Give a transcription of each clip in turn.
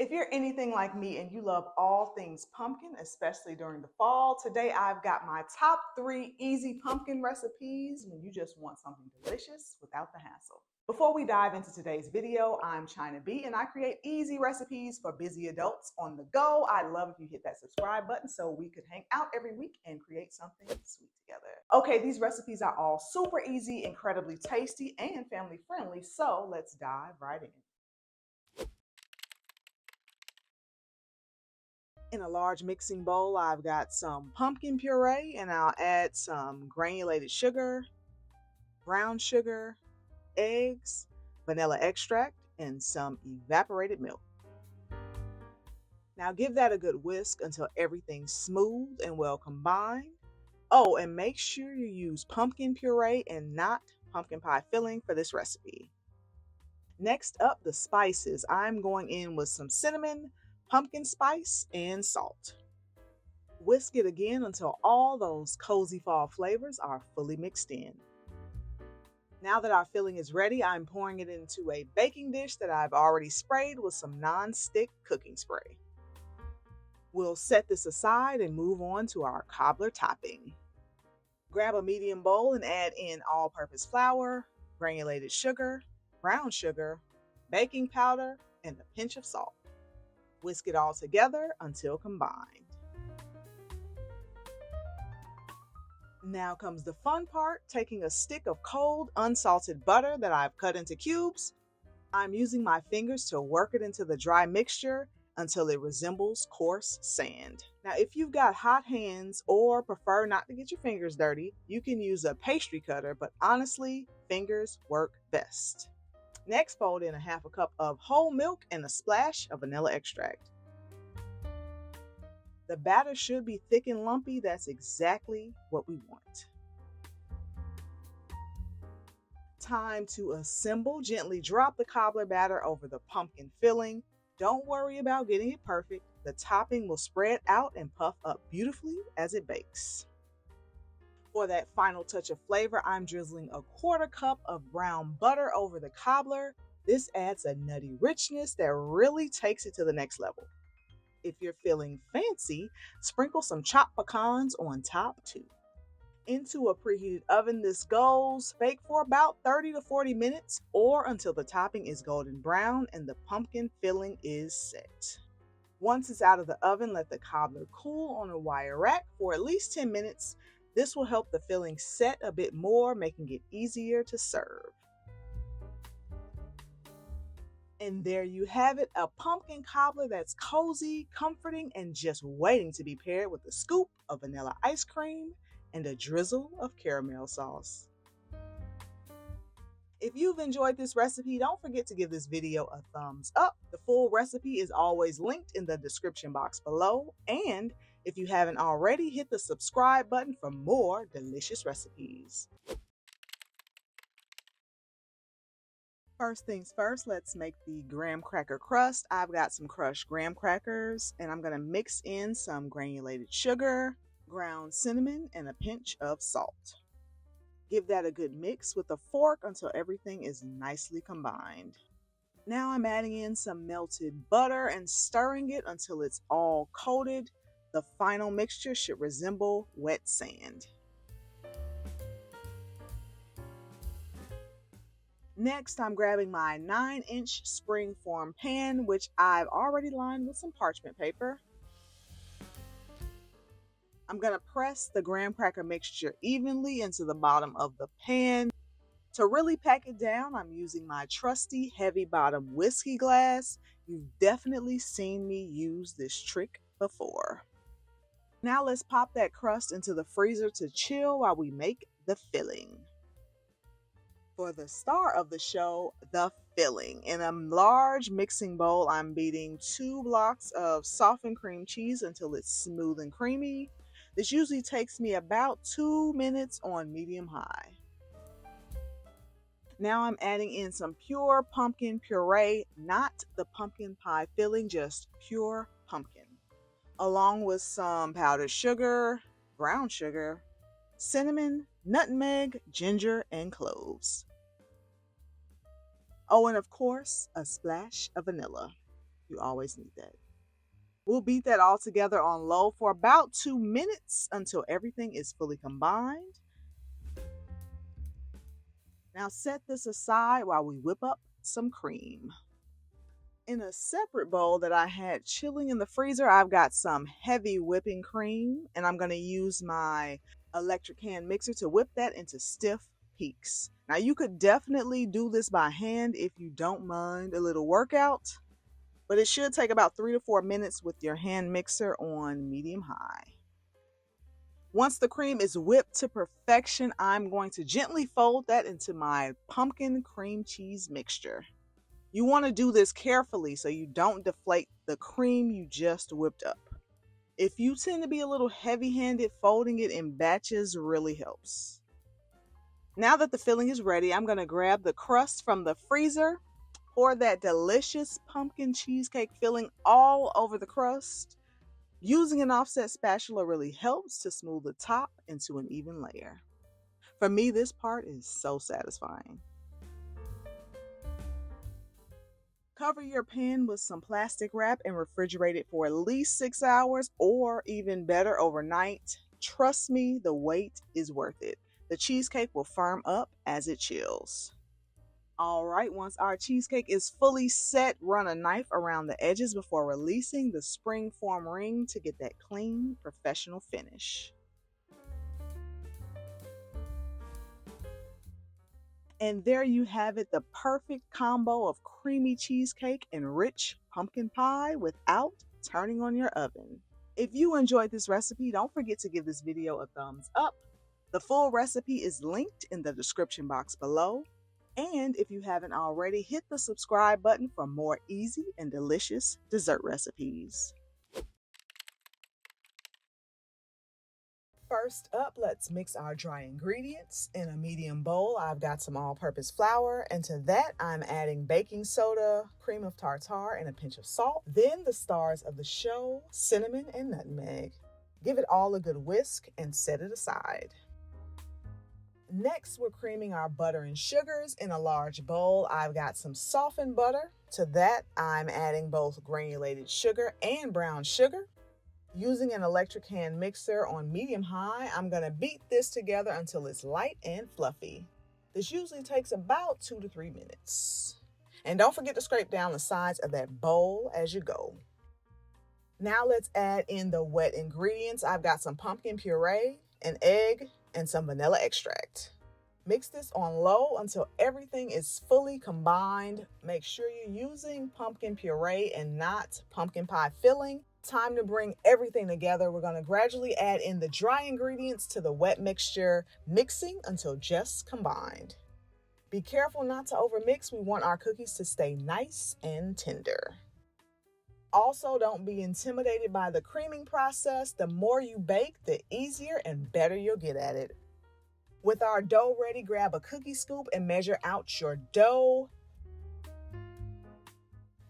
If you're anything like me and you love all things pumpkin, especially during the fall, today I've got my top 3 easy pumpkin recipes when you just want something delicious without the hassle. Before we dive into today's video, I'm Chyna and I create easy recipes for busy adults on the go. I'd love if you hit that subscribe button so we could hang out every week and create something sweet together. Okay, these recipes are all super easy, incredibly tasty, and family friendly, so let's dive right in. In a large mixing bowl, I've got some pumpkin puree and I'll add some granulated sugar, brown sugar, eggs, vanilla extract, and some evaporated milk. Now give that a good whisk until everything's smooth and well combined. Oh, and make sure you use pumpkin puree and not pumpkin pie filling for this recipe. Next up, the spices. I'm going in with some cinnamon, pumpkin spice, and salt. Whisk it again until all those cozy fall flavors are fully mixed in. Now that our filling is ready, I'm pouring it into a baking dish that I've already sprayed with some non-stick cooking spray. We'll set this aside and move on to our cobbler topping. Grab a medium bowl and add in all-purpose flour, granulated sugar, brown sugar, baking powder, and a pinch of salt. Whisk it all together until combined. Now comes the fun part, taking a stick of cold, unsalted butter that I've cut into cubes. I'm using my fingers to work it into the dry mixture until it resembles coarse sand. Now, if you've got hot hands or prefer not to get your fingers dirty, you can use a pastry cutter, but honestly, fingers work best. Next, fold in a half a cup of whole milk and a splash of vanilla extract. The batter should be thick and lumpy. That's exactly what we want. Time to assemble. Gently drop the cobbler batter over the pumpkin filling. Don't worry about getting it perfect. The topping will spread out and puff up beautifully as it bakes. For that final touch of flavor, I'm drizzling a quarter cup of brown butter over the cobbler. This adds a nutty richness that really takes it to the next level. If you're feeling fancy, sprinkle some chopped pecans on top too. Into a preheated oven this goes. Bake for about 30 to 40 minutes or until the topping is golden brown and the pumpkin filling is set. Once it's out of the oven, let the cobbler cool on a wire rack for at least 10 minutes. This will help the filling set a bit more, making it easier to serve. And there you have it, a pumpkin cobbler that's cozy, comforting, and just waiting to be paired with a scoop of vanilla ice cream and a drizzle of caramel sauce. If you've enjoyed this recipe, don't forget to give this video a thumbs up. The full recipe is always linked in the description box below. And if you haven't already, hit the subscribe button for more delicious recipes. First things first, let's make the graham cracker crust. I've got some crushed graham crackers and I'm going to mix in some granulated sugar, ground cinnamon, and a pinch of salt. Give that a good mix with a fork until everything is nicely combined. Now I'm adding in some melted butter and stirring it until it's all coated. The final mixture should resemble wet sand. Next, I'm grabbing my 9-inch spring-form pan, which I've already lined with some parchment paper. I'm going to press the graham cracker mixture evenly into the bottom of the pan. To really pack it down, I'm using my trusty heavy bottom whiskey glass. You've definitely seen me use this trick before. Now let's pop that crust into the freezer to chill while we make the filling. For the star of the show, the filling. In a large mixing bowl, I'm beating 2 blocks of softened cream cheese until it's smooth and creamy. This usually takes me about 2 minutes on medium high. Now I'm adding in some pure pumpkin puree, not the pumpkin pie filling, just pure pumpkin, along with some powdered sugar, brown sugar, cinnamon, nutmeg, ginger, and cloves. Oh, and of course, a splash of vanilla. You always need that. We'll beat that all together on low for about 2 minutes until everything is fully combined. Now set this aside while we whip up some cream. In a separate bowl that I had chilling in the freezer, I've got some heavy whipping cream, and I'm going to use my electric hand mixer to whip that into stiff peaks. Now you could definitely do this by hand if you don't mind a little workout, but it should take about 3 to 4 minutes with your hand mixer on medium high. Once the cream is whipped to perfection, I'm going to gently fold that into my pumpkin cream cheese mixture. You want to do this carefully so you don't deflate the cream you just whipped up. If you tend to be a little heavy-handed, folding it in batches really helps. Now that the filling is ready, I'm going to grab the crust from the freezer, pour that delicious pumpkin cheesecake filling all over the crust. Using an offset spatula really helps to smooth the top into an even layer. For me, this part is so satisfying. Cover your pan with some plastic wrap and refrigerate it for at least 6 hours, or even better, overnight. Trust me, the wait is worth it. The cheesecake will firm up as it chills. All right, once our cheesecake is fully set, run a knife around the edges before releasing the spring form ring to get that clean, professional finish. And there you have it, the perfect combo of creamy cheesecake and rich pumpkin pie without turning on your oven. If you enjoyed this recipe, don't forget to give this video a thumbs up. The full recipe is linked in the description box below. And if you haven't already, hit the subscribe button for more easy and delicious dessert recipes. First up, let's mix our dry ingredients. In a medium bowl, I've got some all-purpose flour, and to that, I'm adding baking soda, cream of tartar, and a pinch of salt. Then the stars of the show, cinnamon and nutmeg. Give it all a good whisk and set it aside. Next, we're creaming our butter and sugars. In a large bowl, I've got some softened butter. To that, I'm adding both granulated sugar and brown sugar. Using an electric hand mixer on medium high, I'm going to beat this together until it's light and fluffy. This usually takes about 2 to 3 minutes. And don't forget to scrape down the sides of that bowl as you go. Now let's add in the wet ingredients. I've got some pumpkin puree, an egg, and some vanilla extract. Mix this on low until everything is fully combined. Make sure you're using pumpkin puree and not pumpkin pie filling. Time to bring everything together. We're going to gradually add in the dry ingredients to the wet mixture, mixing until just combined. Be careful not to overmix. We want our cookies to stay nice and tender. Also, don't be intimidated by the creaming process. The more you bake, the easier and better you'll get at it. With our dough ready, grab a cookie scoop and measure out your dough.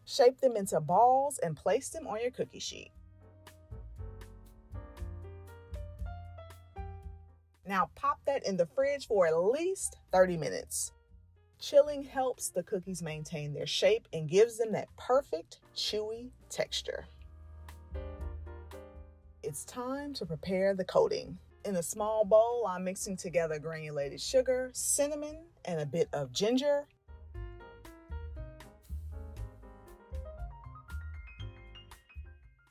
Shape them into balls and place them on your cookie sheet. Now pop that in the fridge for at least 30 minutes. Chilling helps the cookies maintain their shape and gives them that perfect chewy texture. It's time to prepare the coating. In a small bowl, I'm mixing together granulated sugar, cinnamon, and a bit of ginger.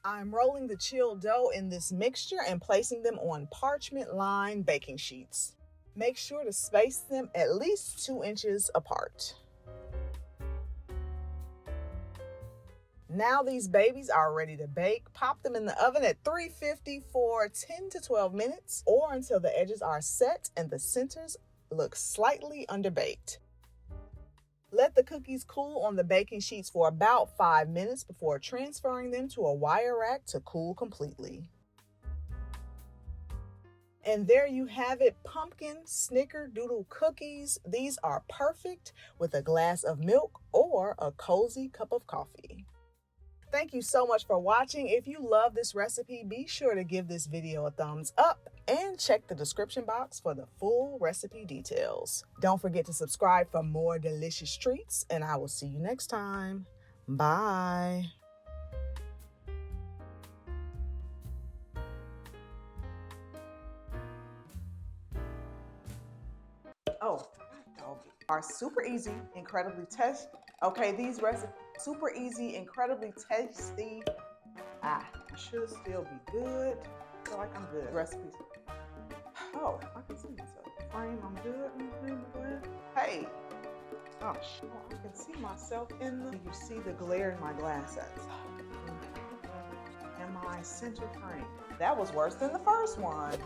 I'm rolling the chilled dough in this mixture and placing them on parchment-lined baking sheets. Make sure to space them at least 2 inches apart. Now these babies are ready to bake. Pop them in the oven at 350 for 10 to 12 minutes or until the edges are set and the centers look slightly underbaked. Let the cookies cool on the baking sheets for about 5 minutes before transferring them to a wire rack to cool completely. And there you have it, pumpkin snickerdoodle cookies. These are perfect with a glass of milk or a cozy cup of coffee. Thank you so much for watching. If you love this recipe, be sure to give this video a thumbs up and check the description box for the full recipe details. Don't forget to subscribe for more delicious treats, and I will see you next time. Bye. Oh, doggy. Are super easy, incredibly tasty. Okay, these recipes super easy, incredibly tasty. I should still be good. I feel like I'm good. Recipes. Oh, I can see myself. Frame, I'm good. Hey. Oh, I can see myself in the. You see the glare in my glasses. Am I center frame? That was worse than the first one.